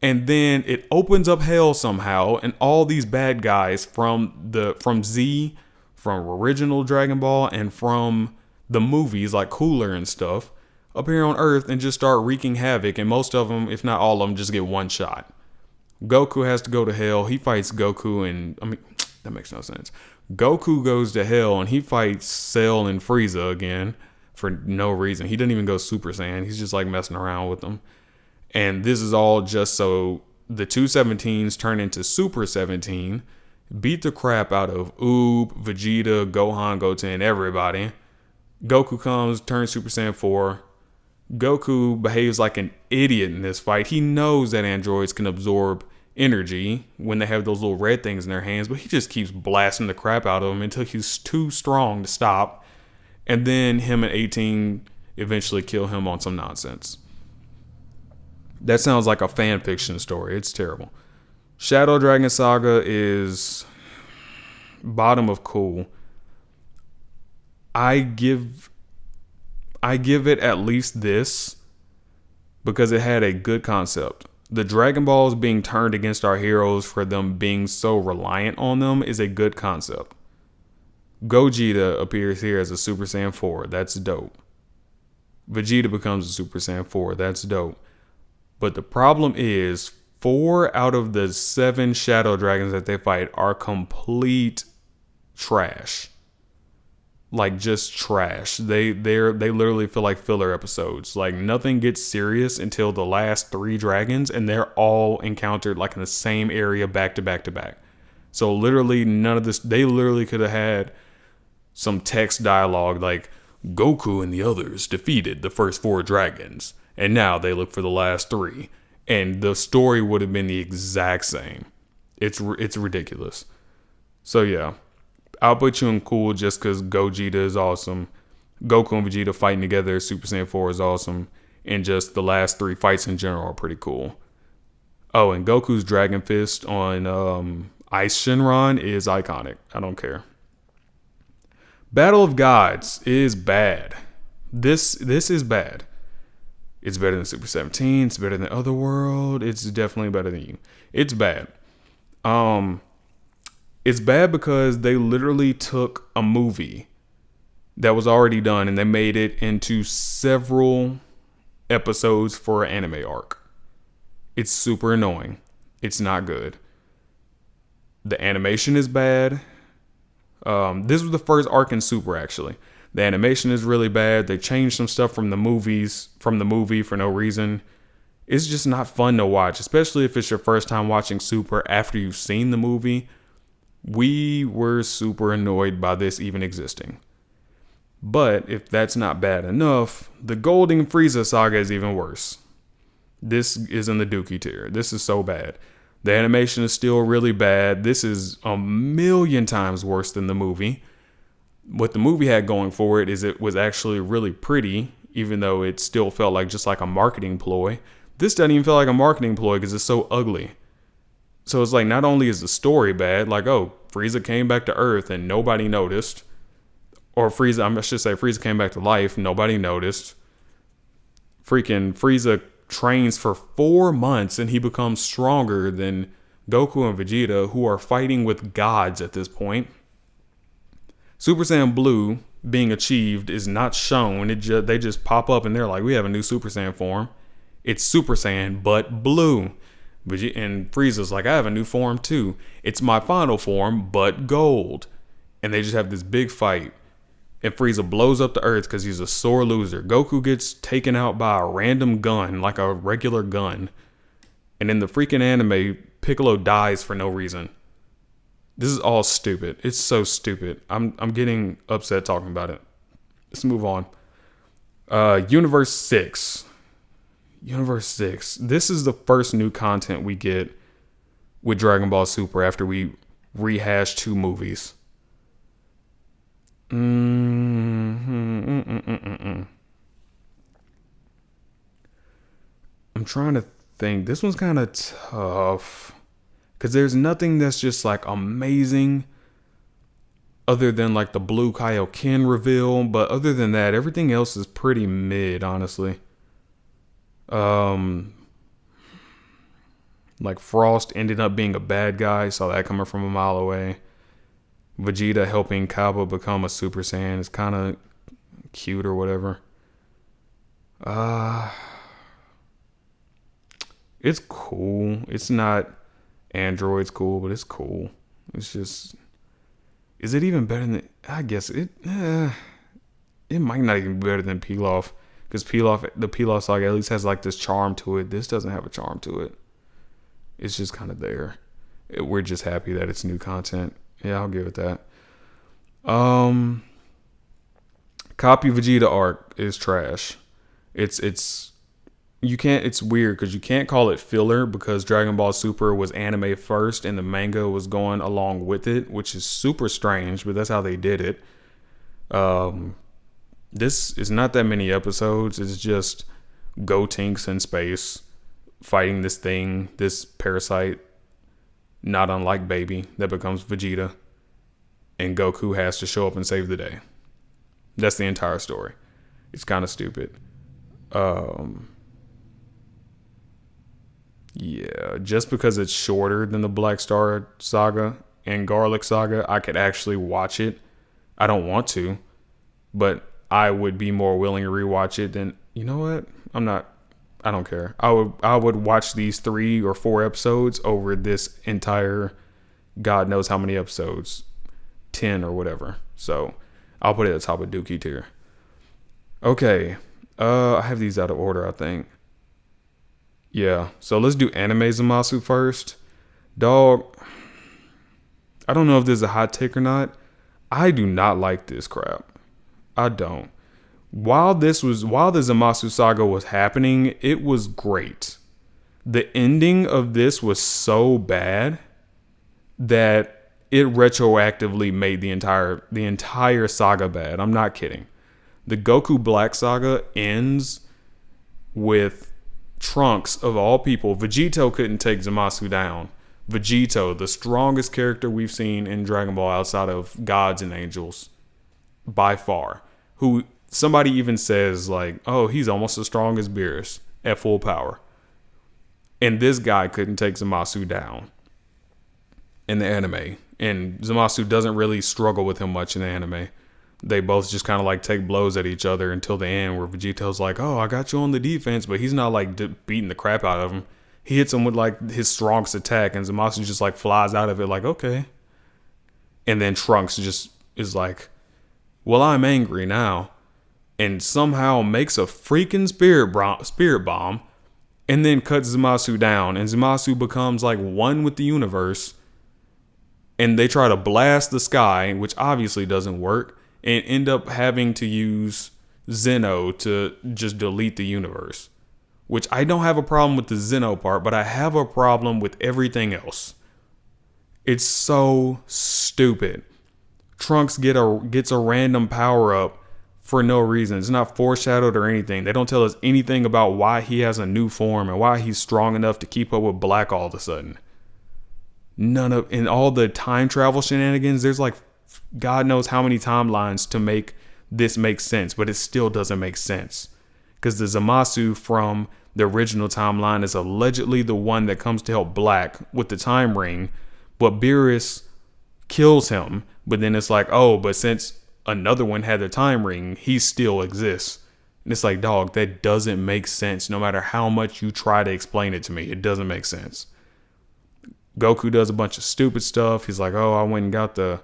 And then it opens up hell somehow, and all these bad guys from Z, from original Dragon Ball, and from the movies like Cooler and stuff, appear on Earth and just start wreaking havoc. And most of them, if not all of them, just get one shot. Goku has to go to hell. He fights Goku, and that makes no sense. Goku goes to hell and he fights Cell and Frieza again for no reason. He didn't even go Super Saiyan. He's just like messing around with them. And this is all just so the two 17s turn into Super 17, beat the crap out of Oob, Vegeta, Gohan, Goten, everybody. Goku comes, turns Super Saiyan 4. Goku behaves like an idiot in this fight. He knows that androids can absorb energy when they have those little red things in their hands, but he just keeps blasting the crap out of them until he's too strong to stop. And then him and 18 eventually kill him on some nonsense. That sounds like a fan fiction story. It's terrible. Shadow Dragon Saga is bottom of cool. I give it at least this because it had a good concept. The Dragon Balls being turned against our heroes for them being so reliant on them is a good concept. Gogeta appears here as a Super Saiyan 4. That's dope. Vegeta becomes a Super Saiyan 4. That's dope. But the problem is 4 out of the 7 Shadow Dragons that they fight are complete trash. Like just trash. They literally feel like filler episodes. Like nothing gets serious until the last 3 dragons, and they're all encountered like in the same area back to back to back. So literally none of this. They literally could have had some text dialogue like Goku and the others defeated the first 4 dragons, and now they look for the last 3, and the story would have been the exact same. It's ridiculous. So yeah. I'll put you in cool just because Gogeta is awesome. Goku and Vegeta fighting together as Super Saiyan 4 is awesome. And just the last 3 fights in general are pretty cool. Oh, and Goku's Dragon Fist on Ice Shenron is iconic. I don't care. Battle of Gods is bad. This is bad. It's better than Super 17. It's better than Otherworld. It's definitely better than you. It's bad. It's bad because they literally took a movie that was already done and they made it into several episodes for an anime arc. It's super annoying. It's not good. The animation is bad. This was the first arc in Super, actually. The animation is really bad. They changed some stuff from the movie for no reason. It's just not fun to watch, especially if it's your first time watching Super after you've seen the movie. We were super annoyed by this even existing. But if that's not bad enough, the Golden Frieza Saga is even worse. This is in the Dookie tier. This is so bad. The animation is still really bad. This is a million times worse than the movie. What the movie had going for it is it was actually really pretty, even though it still felt like just like a marketing ploy. This doesn't even feel like a marketing ploy because it's so ugly. So it's like, not only is the story bad, like, oh, Frieza came back to Earth and nobody noticed. Or Frieza came back to life, nobody noticed. Freaking Frieza trains for 4 months and he becomes stronger than Goku and Vegeta, who are fighting with gods at this point. Super Saiyan Blue being achieved is not shown. They just pop up and they're like, we have a new Super Saiyan form. It's Super Saiyan, but blue. And Frieza's like, I have a new form too. It's my final form, but gold. And they just have this big fight. And Frieza blows up the Earth because he's a sore loser. Goku gets taken out by a random gun, like a regular gun. And in the freaking anime, Piccolo dies for no reason. This is all stupid. It's so stupid. I'm getting upset talking about it. Let's move on. Universe 6. Universe 6. This is the first new content we get with Dragon Ball Super after we rehash 2 movies. I'm trying to think. This one's kind of tough. Because there's nothing that's just like amazing other than like the Blue Kaioken reveal. But other than that, everything else is pretty mid, honestly. Like Frost ended up being a bad guy. Saw that coming from a mile away. Vegeta helping Kappa become a Super Saiyan is kind of cute or whatever. It's cool. It's not Android's cool, but it's cool. It's just, is it even better than? I guess it might not even be better than Pilaf, because the Pilaf Saga at least has like this charm to it. This doesn't have a charm to it. It's just kind of there. We're just happy that it's new content. Yeah, I'll give it that. Copy Vegeta Arc is trash. It's weird because you can't call it filler because Dragon Ball Super was anime first and the manga was going along with it, which is super strange, but that's how they did it. This is not that many episodes. It's just Gotenks in space fighting this thing, this parasite, not unlike Baby, that becomes Vegeta. And Goku has to show up and save the day. That's the entire story. It's kind of stupid. Yeah, just because it's shorter than the Black Star Saga and Garlic Saga, I could actually watch it. I don't want to, but I would be more willing to rewatch it than, you know what? I don't care. I would watch these 3 or 4 episodes over this entire God knows how many episodes, 10 or whatever. So I'll put it at the top of Dookie tier. Okay, I have these out of order, I think. Yeah, so let's do Anime Zamasu first. Dog, I don't know if this is a hot take or not. I do not like this crap. I don't. While the Zamasu Saga was happening, it was great. The ending of this was so bad that it retroactively made the entire saga bad. I'm not kidding. The Goku Black Saga ends with Trunks, of all people. Vegito couldn't take Zamasu down. Vegito, the strongest character we've seen in Dragon Ball outside of gods and angels, by far. Who somebody even says like, oh, he's almost as strong as Beerus at full power. And this guy couldn't take Zamasu down in the anime. And Zamasu doesn't really struggle with him much in the anime. They both just kind of like take blows at each other until the end where Vegito's like, oh, I got you on the defense, but he's not like beating the crap out of him. He hits him with like his strongest attack and Zamasu just like flies out of it like, okay. And then Trunks just is like, well, I'm angry now. And somehow makes a freaking spirit bomb and then cuts Zamasu down. And Zamasu becomes like one with the universe. And they try to blast the sky, which obviously doesn't work. And end up having to use Zeno to just delete the universe. Which I don't have a problem with the Zeno part, but I have a problem with everything else. It's so stupid. Trunks gets a random power up for no reason. It's not foreshadowed or anything. They don't tell us anything about why he has a new form and why he's strong enough to keep up with Black all of a sudden. In all the time travel shenanigans, there's like God knows how many timelines to make this make sense, but it still doesn't make sense. Because the Zamasu from the original timeline is allegedly the one that comes to help Black with the time ring, but Beerus kills him. But then it's like, oh, but since another one had the time ring, he still exists. And it's like, dog, that doesn't make sense. No matter how much you try to explain it to me, it doesn't make sense. Goku does a bunch of stupid stuff. He's like, oh, I went and got the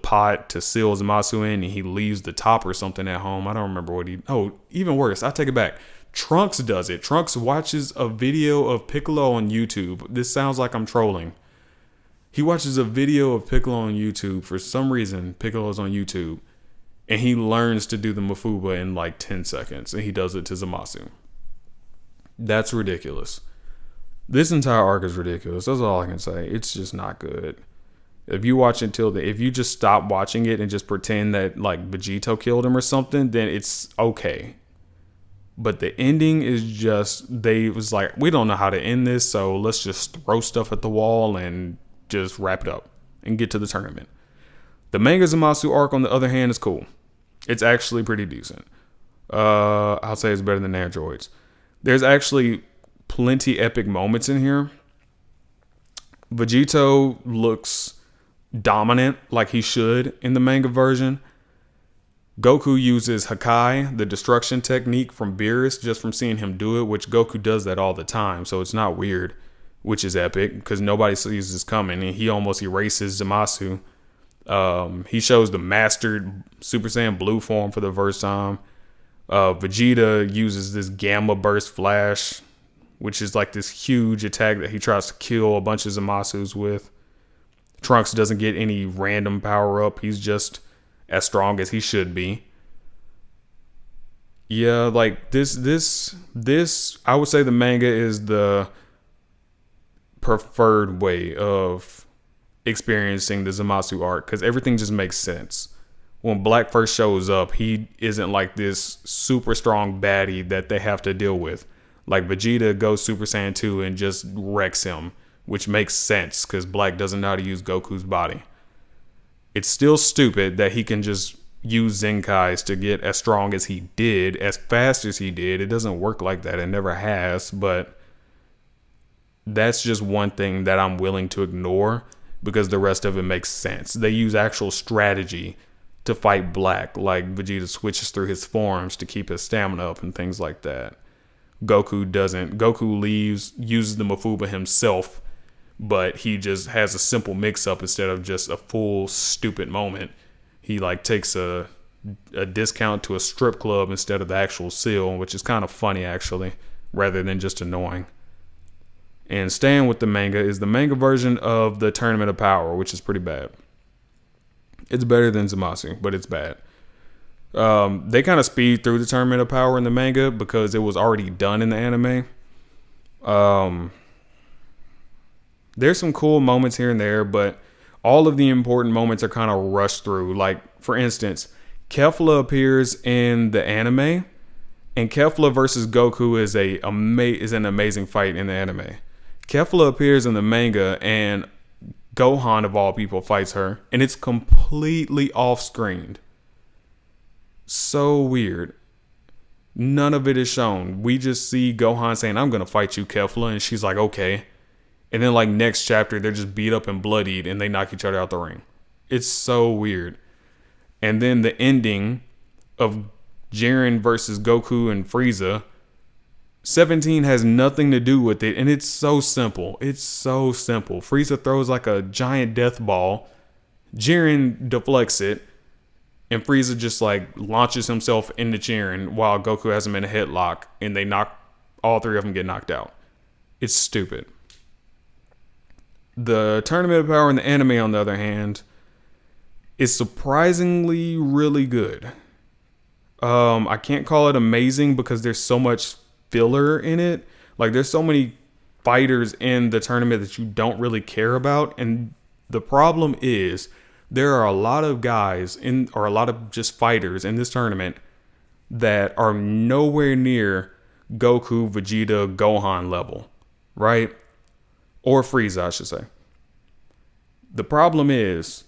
pot to seal Zamasu in, and he leaves the top or something at home. I don't remember what even worse. I take it back. Trunks does it. Trunks watches a video of Piccolo on YouTube. This sounds like I'm trolling. He watches a video of Piccolo on YouTube. For some reason, Piccolo's on YouTube. And he learns to do the Mafuba in like 10 seconds. And he does it to Zamasu. That's ridiculous. This entire arc is ridiculous. That's all I can say. It's just not good. If you watch it if you just stop watching it and just pretend that like Vegito killed him or something, then it's okay. But the ending is just, they was like, we don't know how to end this, so let's just throw stuff at the wall and just wrap it up and get to the tournament. The Manga Zamasu arc, on the other hand, is cool. It's actually pretty decent. I'll say it's better than Androids. There's actually plenty epic moments in here. Vegito looks dominant like he should in the manga version. Goku uses Hakai, the destruction technique from Beerus, just from seeing him do it, which Goku does that all the time, so it's not weird, which is epic, because nobody sees this coming, and he almost erases Zamasu. He shows the mastered Super Saiyan Blue form for the first time. Vegeta uses this Gamma Burst Flash, which is like this huge attack that he tries to kill a bunch of Zamasus with. Trunks doesn't get any random power up. He's just as strong as he should be. Yeah, like this, I would say the manga is the preferred way of experiencing the Zamasu arc, because everything just makes sense. When Black first shows up, he isn't like this super strong baddie that they have to deal with. Like Vegeta goes Super Saiyan 2 and just wrecks him, which makes sense because Black doesn't know how to use Goku's body. It's still stupid that he can just use Zenkais to get as strong as he did, as fast as he did. It doesn't work like that. It never has, but that's just one thing that I'm willing to ignore because the rest of it makes sense. They use actual strategy to fight Black, like Vegeta switches through his forms to keep his stamina up and things like that. Goku doesn't. Goku uses the Mafuba himself, but he just has a simple mix-up instead of just a full stupid moment. He like takes a discount to a strip club instead of the actual seal, which is kind of funny actually, rather than just annoying. And staying with the manga is the manga version of the Tournament of Power, which is pretty bad. It's better than Zamasu, but it's bad. They kind of speed through the Tournament of Power in the manga because it was already done in the anime. There's some cool moments here and there, but all of the important moments are kind of rushed through. Like, for instance, Kefla appears in the anime, and Kefla versus Goku is an amazing fight in the anime. Kefla appears in the manga, and Gohan, of all people, fights her, and it's completely off-screened. So weird. None of it is shown. We just see Gohan saying, "I'm gonna fight you, Kefla," and she's like, "Okay." And then like next chapter, they're just beat up and bloodied, and they knock each other out the ring. It's so weird. And then the ending of Jiren versus Goku and Frieza, 17 has nothing to do with it, and it's so simple. It's so simple. Frieza throws like a giant death ball. Jiren deflects it, and Frieza just like launches himself into Jiren while Goku has him in a headlock, and all three of them get knocked out. It's stupid. The Tournament of Power in the anime, on the other hand, is surprisingly really good. I can't call it amazing because there's so much filler in it. Like, there's so many fighters in the tournament that you don't really care about. And the problem is there are a lot of guys or a lot of just fighters in this tournament that are nowhere near Goku, Vegeta, Gohan level, right? Or Frieza, I should say. The problem is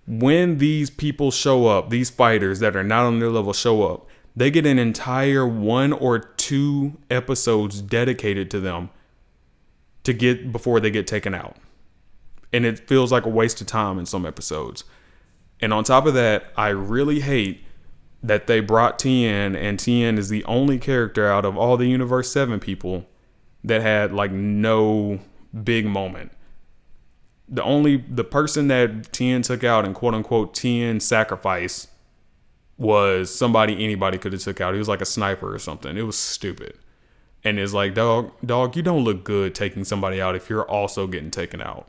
when these people show up, these fighters that are not on their level show up, they get an entire 1 or 2 episodes dedicated to them before they get taken out. And it feels like a waste of time in some episodes. And on top of that, I really hate that they brought Tien, and Tien is the only character out of all the Universe 7 people that had like no big moment. The person that Tien took out and quote unquote Tien sacrifice was somebody anybody could have took out. He was like a sniper or something. It was stupid. And it's like, dog, you don't look good taking somebody out if you're also getting taken out.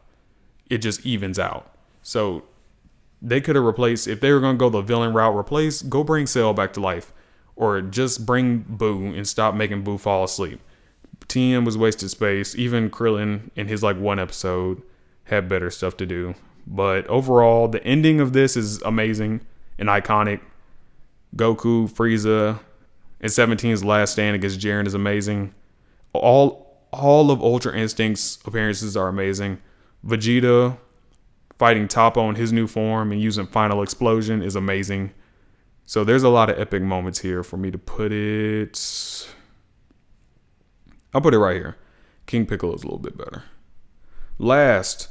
it just evens out. So they could have replaced, if they were going to go the villain route, go bring Cell back to life. Or just bring Buu and stop making Buu fall asleep. TM was wasted space. Even Krillin in his like one episode had better stuff to do. But overall, the ending of this is amazing and iconic. Goku, Frieza, and 17's last stand against Jiren is amazing. All of Ultra Instinct's appearances are amazing. Vegeta fighting Toppo in his new form and using Final Explosion is amazing. So there's a lot of epic moments here for me to put it. I'll put it right here. King Piccolo is a little bit better. Last,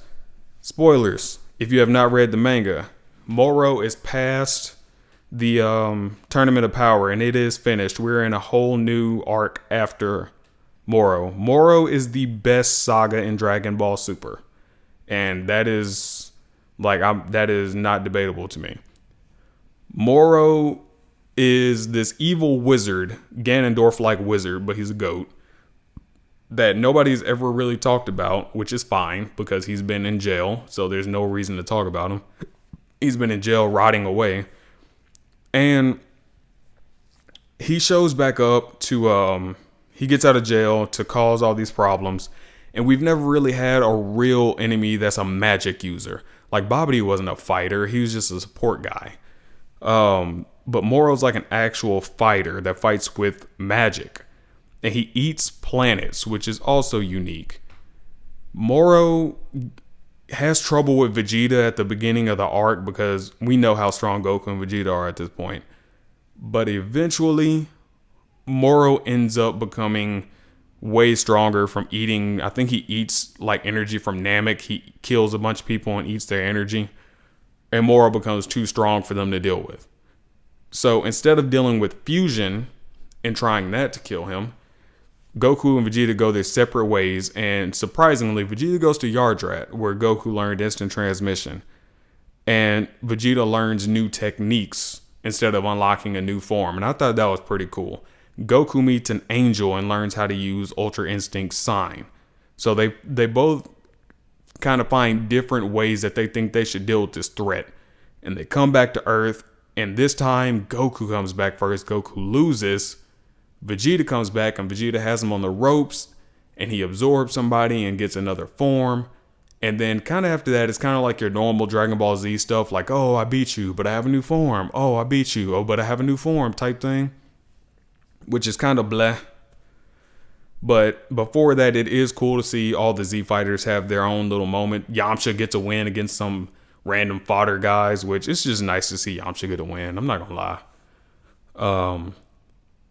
spoilers. If you have not read the manga, Moro is past the Tournament of Power and it is finished. We're in a whole new arc after Moro. Moro is the best saga in Dragon Ball Super. And that is that is not debatable to me. Moro is this evil wizard, Ganondorf-like wizard, but he's a goat, that nobody's ever really talked about, which is fine because he's been in jail, so there's no reason to talk about him. He's been in jail rotting away. And he shows back up to, he gets out of jail to cause all these problems. And we've never really had a real enemy that's a magic user. Like Babidi wasn't a fighter, he was just a support guy. But Moro's like an actual fighter that fights with magic. And he eats planets, which is also unique. Moro has trouble with Vegeta at the beginning of the arc because we know how strong Goku and Vegeta are at this point. But eventually, Moro ends up becoming way stronger from eating. I think he eats like energy from Namek. He kills a bunch of people and eats their energy. And Moro becomes too strong for them to deal with. So instead of dealing with fusion and trying that to kill him, Goku and Vegeta go their separate ways, and surprisingly, Vegeta goes to Yardrat, where Goku learned instant transmission. And Vegeta learns new techniques instead of unlocking a new form, and I thought that was pretty cool. Goku meets an angel and learns how to use Ultra Instinct Sign. So they both kind of find different ways that they think they should deal with this threat. And they come back to Earth, and this time Goku comes back first. Goku loses. Vegeta comes back and Vegeta has him on the ropes and he absorbs somebody and gets another form. And then kind of after that, it's kind of like your normal Dragon Ball Z stuff. Like, oh, I beat you, but I have a new form. Oh, I beat you. Oh, but I have a new form type thing. Which is kind of bleh. But before that, it is cool to see all the Z fighters have their own little moment. Yamcha gets a win against some random fodder guys, which it's just nice to see Yamcha get a win. I'm not going to lie.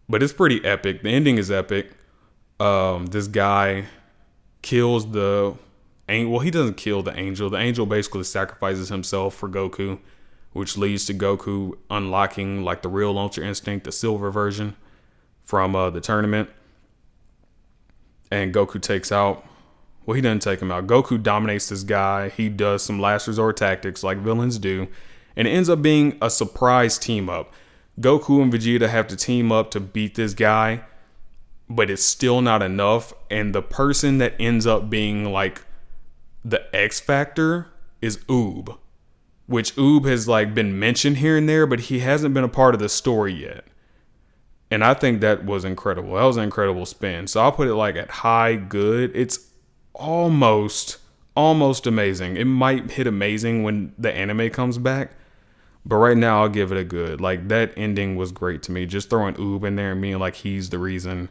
But it's pretty epic. The ending is epic. This guy kills well, he doesn't kill the angel. The angel basically sacrifices himself for Goku, which leads to Goku unlocking like the real Ultra Instinct, the silver version from the tournament. And Goku takes out, well, he doesn't take him out. Goku dominates this guy. He does some last resort tactics like villains do. And it ends up being a surprise team up. Goku and Vegeta have to team up to beat this guy, but it's still not enough. And the person that ends up being like the X Factor is Oob, which Oob has like been mentioned here and there, but he hasn't been a part of the story yet. And I think that was incredible. That was an incredible spin. So I'll put it like at high good. It's almost amazing. It might hit amazing when the anime comes back. But right now, I'll give it a good. Like, that ending was great to me. Just throwing Oob in there and being like, he's the reason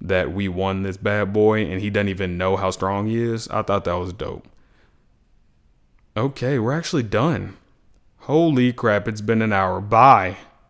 that we won this bad boy. And he doesn't even know how strong he is. I thought that was dope. Okay, we're actually done. Holy crap, it's been an hour. Bye.